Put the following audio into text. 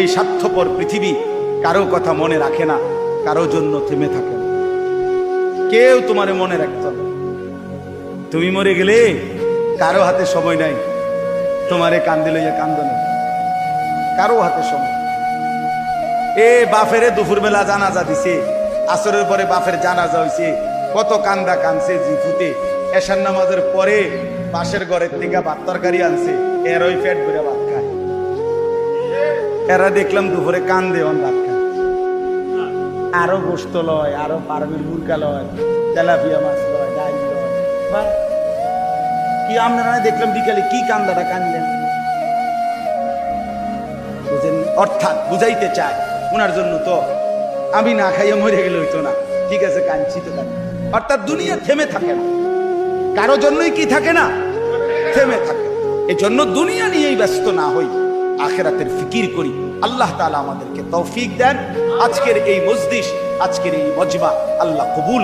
এই স্বার্থপর পৃথিবী কারো কথা মনে রাখে না, কারো জন্য থেমে থাকে না। কেউ তোমারে মনে রাখতো না। তুমি মরে গেলে কারো হাতে সময় নাই তোমারে কান্দে লইয়া কান্দনে, কারো হাতে সময়। এ বাফেরে দুপুরবেলা জানাজা দিছে, আসরের পরে বাফের জানাজা হইছে, কত কান্দা কানছে জিফুতে। এশার নামাজের পরে পাশের ঘরের থেকে ভাত তরকারি আনছে, এরই পেট ভরে ভাত খায়। এরা দেখলাম দুপুরে কান্দে অন ভাত খায়। আরো গোস্ত লয়, আরো ফার্মের মুরগা লয়, তেলাপিয়া মাছ লয়, ডাইল লয়। বাহ, কি আপনারা দেখলাম বিকালে কি কান্দাটা কানলেন, বুঝেন? অর্থাৎ বুঝাইতে চায় ওনার জন্য তো আমি না খাইয়ে মরে গেলে হইতো না, ঠিক আছে কাঁদছি তো কাঁদছি। অর্থাৎ দুনিয়া থেমে থাকে না, কারো জন্যই কি থাকে না, থেমে থাকে। এই জন্য দুনিয়া নিয়েই ব্যস্ত না হই, আখিরাতের ফিকির করি। আল্লাহ তাআলা আমাদেরকে তৌফিক দেন। আজকের এই মজলিস, আজকের এই মজমা আল্লাহ কবুল